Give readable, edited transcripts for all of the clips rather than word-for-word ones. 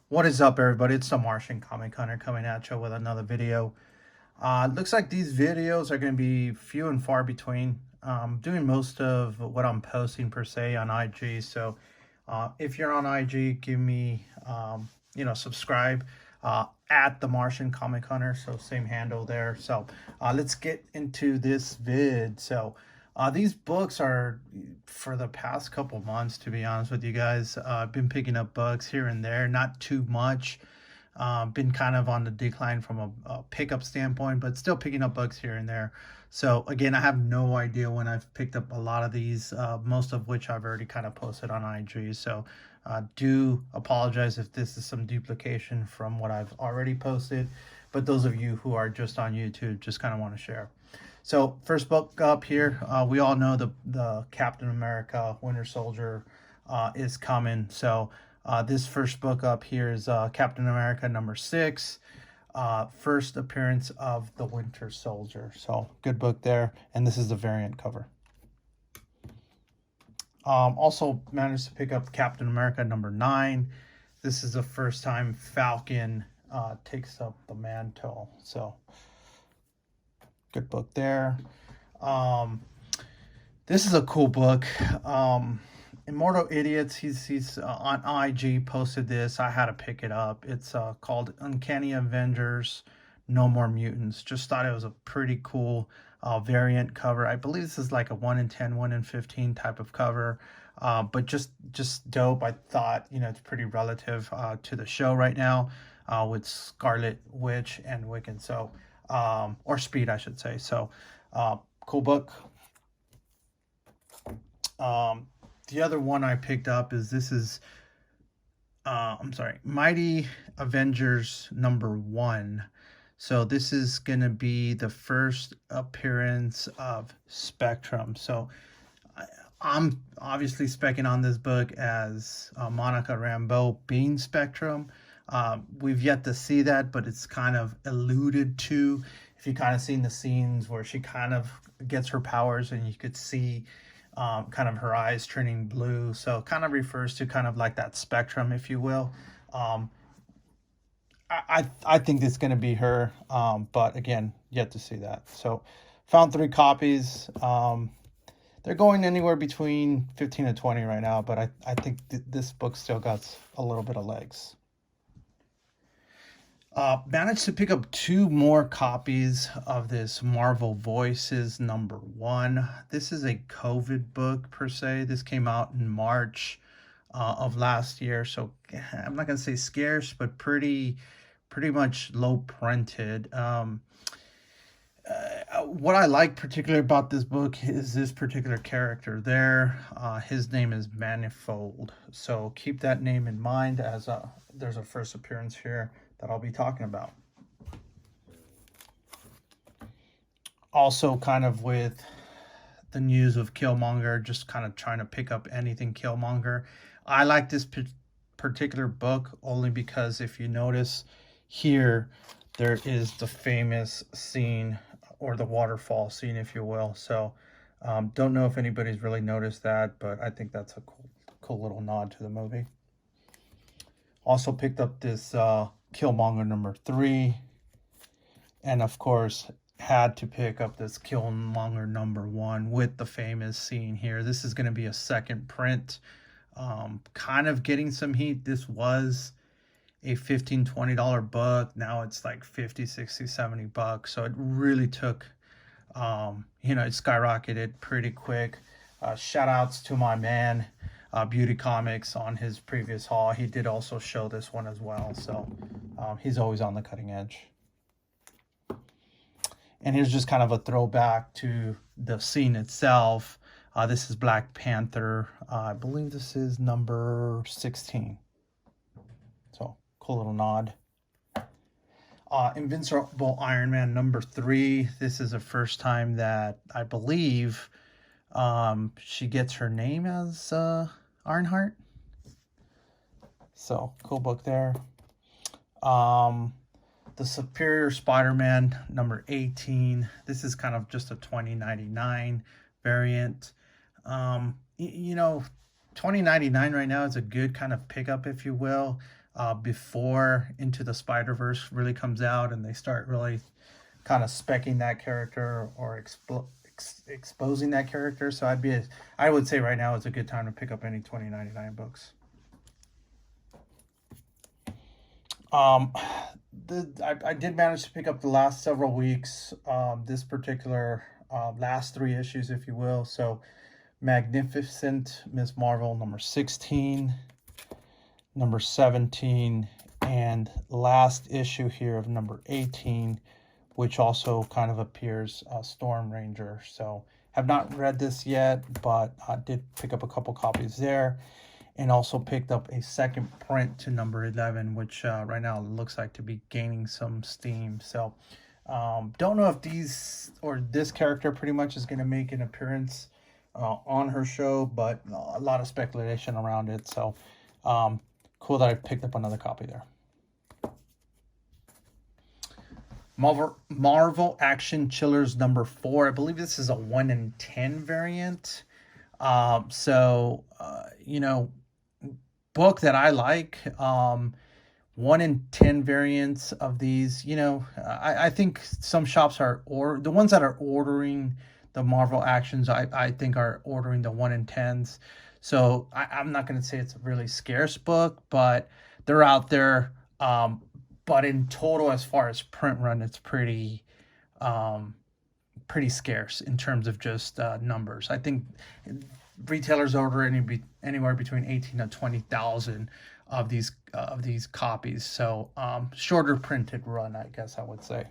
What is up, everybody? It's the Martian Comic Hunter coming at you with another video. Looks like these videos are going to be few and far between. Doing most of what I'm posting per se on IG. So if you're on IG, give me, subscribe at the Martian Comic Hunter. So same handle there. So let's get into this vid. So these books are for the past couple months, to be honest with you guys. I've been picking up books here and there, not too much. Been kind of on the decline from a pickup standpoint, but still picking up books here and there. So again, I have no idea when I've picked up a lot of these, most of which I've already kind of posted on IG. So do apologize if this is some duplication from what I've already posted. But those of you who are just on YouTube, just kind of want to share. So first book up here, we all know the Captain America Winter Soldier is coming. So this first book up here is Captain America #6, first appearance of the Winter Soldier. So good book there, and this is the variant cover. Also managed to pick up Captain America #9. This is the first time Falcon takes up the mantle. So good book there. This is a cool book. Immortal Idiots, he's on IG posted this. I had to pick it up. It's called Uncanny Avengers No More Mutants. Just thought it was a pretty cool variant cover. I believe this is like a 1 in 10, 1 in 15 type of cover. But just dope. I thought, it's pretty relative to the show right now with Scarlet Witch and Wiccan. So, or Speed, I should say. So, cool book. The other one I picked up is Mighty Avengers #1. So this is going to be the first appearance of Spectrum. So I'm obviously specking on this book as Monica Rambeau being Spectrum. We've yet to see that, but it's kind of alluded to. If you kind of seen the scenes where she kind of gets her powers and you could see kind of her eyes turning blue. So kind of refers to kind of like that spectrum, if you will. I think it's going to be her, but again, yet to see that. So found 3 copies. They're going anywhere between 15 to 20 right now, but I think this book still got a little bit of legs. Managed to pick up 2 more copies of this Marvel Voices #1. This is a COVID book per se. This came out in March of last year, so I'm not gonna say scarce, but pretty much low printed. What I like particularly about this book is this particular character there. His name is Manifold, so keep that name in mind as there's a first appearance here that I'll be talking about. Also, kind of with the news of Killmonger, just kind of trying to pick up anything Killmonger. I like this particular book only because if you notice here, there is the famous scene, or the waterfall scene, if you will. So don't know if anybody's really noticed that, but I think that's a cool little nod to the movie. Also picked up this Killmonger #3, and of course had to pick up this Killmonger #1 with the famous scene here. This is going to be a second print, kind of getting some heat. This was a $15-20 book. Now it's like 50, 60, 70 bucks. So it really took, it skyrocketed pretty quick. Shout outs to my man, Beauty Comics, on his previous haul. He did also show this one as well. So he's always on the cutting edge. And here's just kind of a throwback to the scene itself. This is Black Panther. I believe this is number 16. So cool little nod. Invincible Iron Man #3. This is the first time that I believe she gets her name as Ironheart. So cool book there. The Superior Spider-Man #18. This is kind of just a 2099 variant. $20.99 right now is a good kind of pickup, if you will. before Into the Spider-Verse really comes out and they start really kind of specking that character or exposing that character. So I would say right now is a good time to pick up any 2099 books. I did manage to pick up the last several weeks, this particular last 3 issues, if you will. So Magnificent Miss Marvel number 16, number 17, and last issue here of number 18, which also kind of appears Storm Ranger. So have not read this yet, but I did pick up a couple copies there. And also picked up a second print to number 11, which right now looks like to be gaining some steam. So don't know if this character pretty much is going to make an appearance on her show, but a lot of speculation around it. So cool that I picked up another copy there. Marvel Action Chillers number 4. I believe this is a 1 in 10 variant. You know, book that I like. 1 in 10 variants of these. You know, I think some shops the ones that are ordering the Marvel Actions, I think are ordering the 1 in 10s. So I'm not going to say it's a really scarce book, but they're out there. But in total, as far as print run, it's pretty scarce in terms of just numbers. I think retailers order anywhere between 18 to 20,000 of these copies. So shorter printed run, I guess I would say.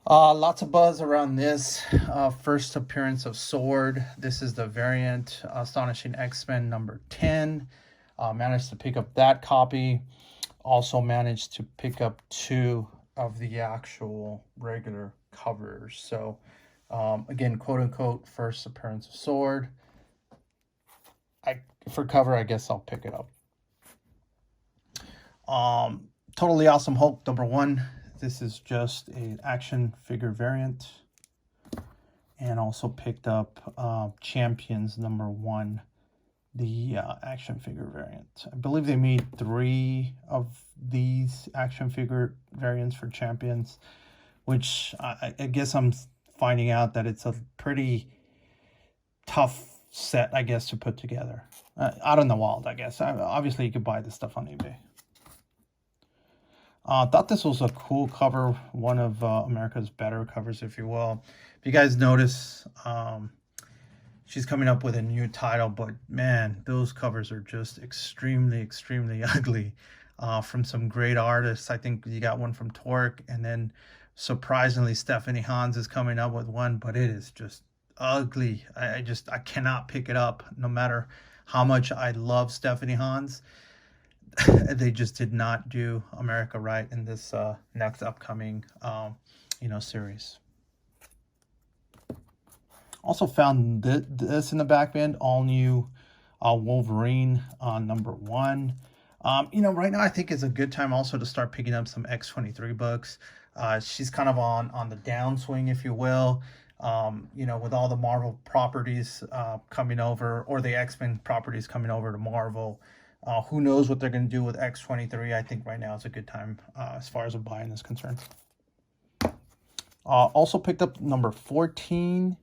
Lots of buzz around this first appearance of Sword. This is the variant Astonishing X-Men number 10. Managed to pick up that copy. Also managed to pick up 2 of the actual regular covers. So again, quote unquote, first appearance of Sword. For cover, I guess I'll pick it up. Totally Awesome Hulk number 1. This is just an action figure variant. And also picked up Champions number 1, the action figure variant. I believe they made 3 of these action figure variants for Champions, which I guess I'm finding out that it's a pretty tough set, I guess, to put together. Out in the wild, I guess. Obviously, you could buy this stuff on eBay. Thought this was a cool cover, one of America's better covers, if you will. If you guys notice, she's coming up with a new title, but man, those covers are just extremely, extremely ugly from some great artists. I think you got one from Torque, and then surprisingly, Stephanie Hans is coming up with one, but it is just ugly. I cannot pick it up, no matter how much I love Stephanie Hans. They just did not do America right in this next upcoming, series. Also found this in the back bin, all new Wolverine number 1. Right now I think it's a good time also to start picking up some X-23 books. She's kind of on the downswing, if you will. With all the Marvel properties coming over, or the X-Men properties coming over to Marvel. Who knows what they're going to do with X-23. I think right now is a good time as far as a buying is concerned. Also picked up number 14,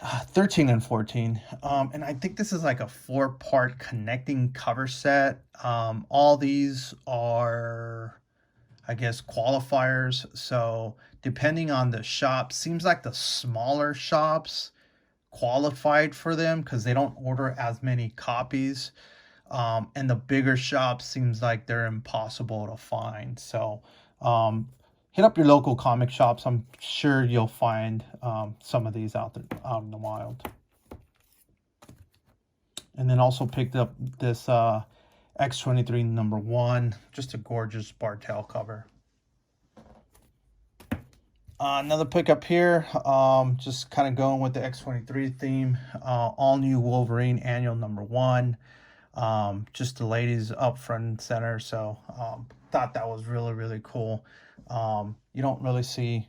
13 and 14. And I think this is like a 4-part connecting cover set. All these are, I guess, qualifiers. So depending on the shop, seems like the smaller shops qualified for them because they don't order as many copies. And the bigger shops seems like they're impossible to find. So hit up your local comic shops. I'm sure you'll find some of these out in the wild. And then also picked up this X-23 number 1. Just a gorgeous Bartel cover. Another pickup here, just kind of going with the X-23 theme. All new Wolverine Annual number 1. Just the ladies up front and center. So thought that was really, really cool. You don't really see,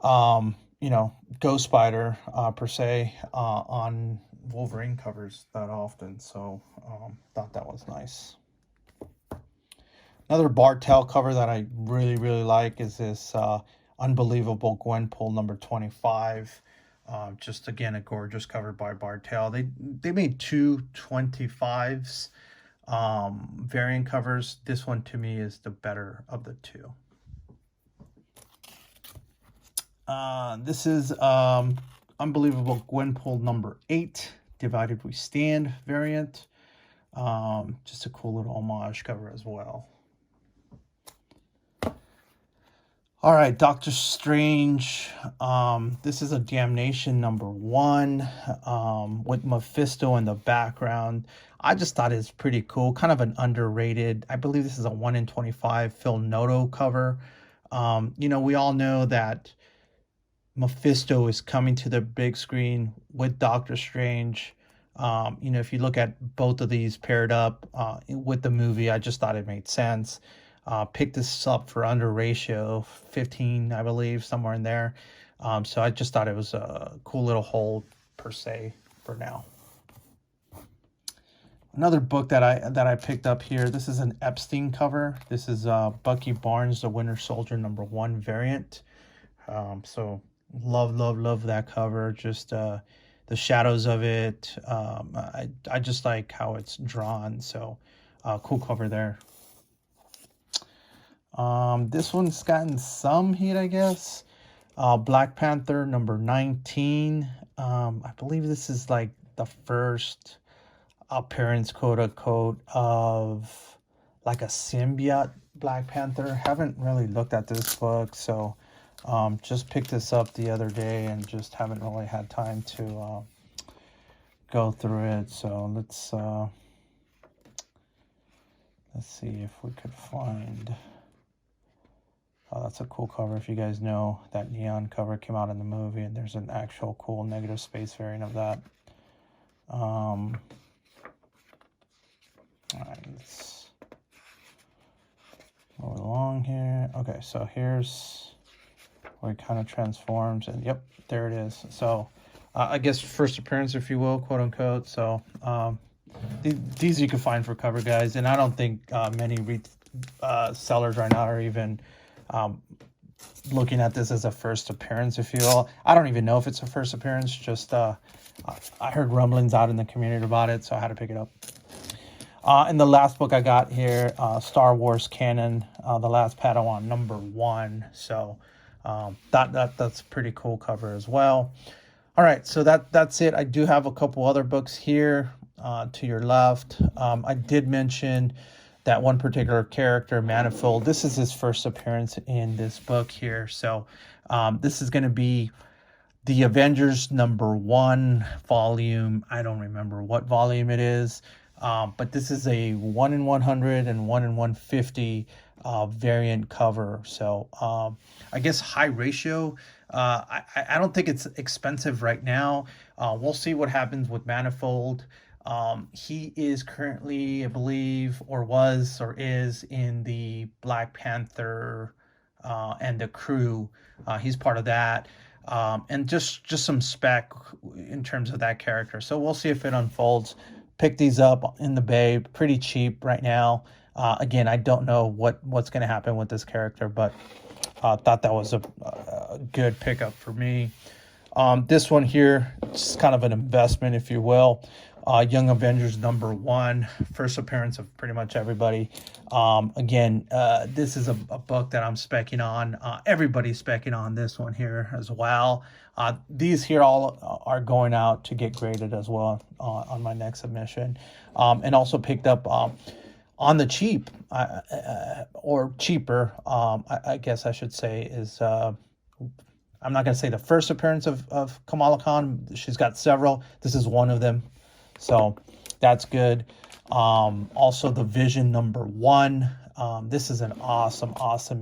Ghost Spider per se on Wolverine covers that often, so thought that was nice. Another Bartel cover that I really, really like is this Unbelievable Gwenpool number 25. Just again, a gorgeous cover by Bartel. They made two 25s variant covers. This one to me is the better of the two. This is Unbelievable Gwenpool number 8, Divided We Stand variant. Just a cool little homage cover as well. All right, Doctor Strange. This is a Damnation number 1 with Mephisto in the background. I just thought it's pretty cool. Kind of an underrated. I believe this is a 1 in 25 Phil Noto cover. You know, we all know that Mephisto is coming to the big screen with Doctor Strange. You know, if you look at both of these paired up with the movie, I just thought it made sense. Picked this up for under ratio 15, I believe, somewhere in there. So I just thought it was a cool little hold per se for now. Another book that I picked up here. This is an Epstein cover. This is Bucky Barnes, the Winter Soldier number 1 variant. So love that cover. Just the shadows of it. I just like how it's drawn. So cool cover there. This one's gotten some heat, I guess. Black Panther number 19. I believe this is like the first appearance, quote unquote, of like a symbiote Black Panther. Haven't really looked at this book, so just picked this up the other day and just haven't really had time to go through it. So let's see if we could find. Oh, that's a cool cover. If you guys know, that neon cover came out in the movie, and there's an actual cool negative space variant of that. All right, let's move along here. Okay, so here's where it kind of transforms, and yep, there it is. So I guess first appearance, if you will, quote unquote. So these you can find for cover, guys, and I don't think many sellers right now are even looking at this as a first appearance, if you will. I don't even know if it's a first appearance. Just I heard rumblings out in the community about it, so I had to pick it up. And the last book I got here, Star Wars Canon, The Last Padawan number 1. So that's a pretty cool cover as well. All right, so that's it. I do have a couple other books here to your left. I did mention that one particular character, Manifold. This is his first appearance in this book here. So this is going to be the Avengers number 1 volume. I don't remember what volume it is, but this is a 1 in 100 and 1 in 150 variant cover. So I guess high ratio. I don't think it's expensive right now. We'll see what happens with Manifold. He is currently, I believe, or was, or is in the Black Panther and the crew. He's part of that. And just some spec in terms of that character. So we'll see if it unfolds. Pick these up in the Bay, pretty cheap right now. Again, I don't know what's going to happen with this character, but thought that was a good pickup for me. This one here, just kind of an investment, if you will. Young Avengers number 1, first appearance of pretty much everybody. Again, this is a book that I'm specking on. Everybody's specking on this one here as well. These here all are going out to get graded as well on my next submission. And also picked up on the cheap, or cheaper, I guess I should say, is... I'm not going to say the first appearance of Kamala Khan. She's got several. This is one of them. So that's good. Also the Vision number 1. This is an awesome,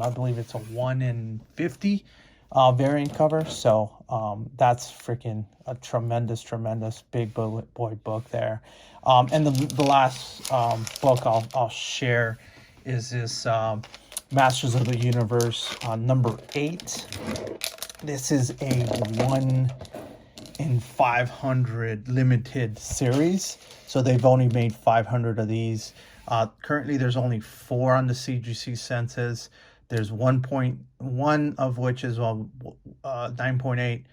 I believe it's a 1 in 50 variant cover. So that's freaking a tremendous big boy book there. And the last book I'll share is this Masters of the Universe number 8. This is a 1 in 500 limited series. So they've only made 500 of these. Currently, there's only 4 on the CGC census. There's 1.1 of which is 9.8,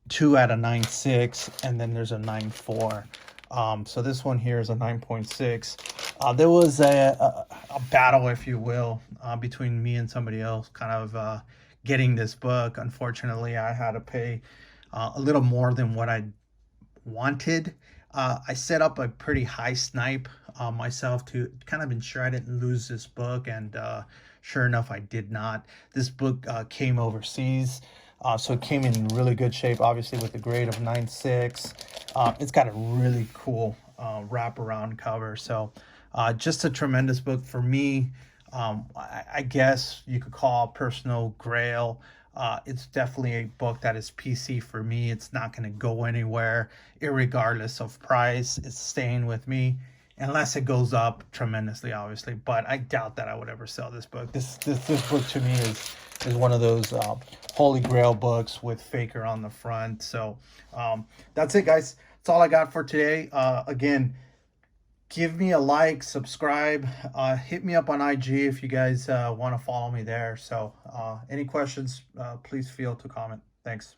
2 at a 9.6, and then there's a 9.4. So this one here is a 9.6. There was a battle, if you will, between me and somebody else kind of getting this book. Unfortunately, I had to pay a little more than what I wanted. I set up a pretty high snipe myself to kind of ensure I didn't lose this book, and sure enough, I did not. This book came overseas, so it came in really good shape, obviously with the grade of 9.6. It's got a really cool wraparound cover, so just a tremendous book for me. I guess you could call personal grail. It's definitely a book that is PC for me. It's not going to go anywhere, irregardless of price. It's staying with me, unless it goes up tremendously, obviously. But I doubt that I would ever sell this book. This book to me is one of those holy grail books with Faker on the front. So that's it, guys. That's all I got for today. Again, give me a like, subscribe, hit me up on IG if you guys want to follow me there. So any questions, please feel to comment. Thanks.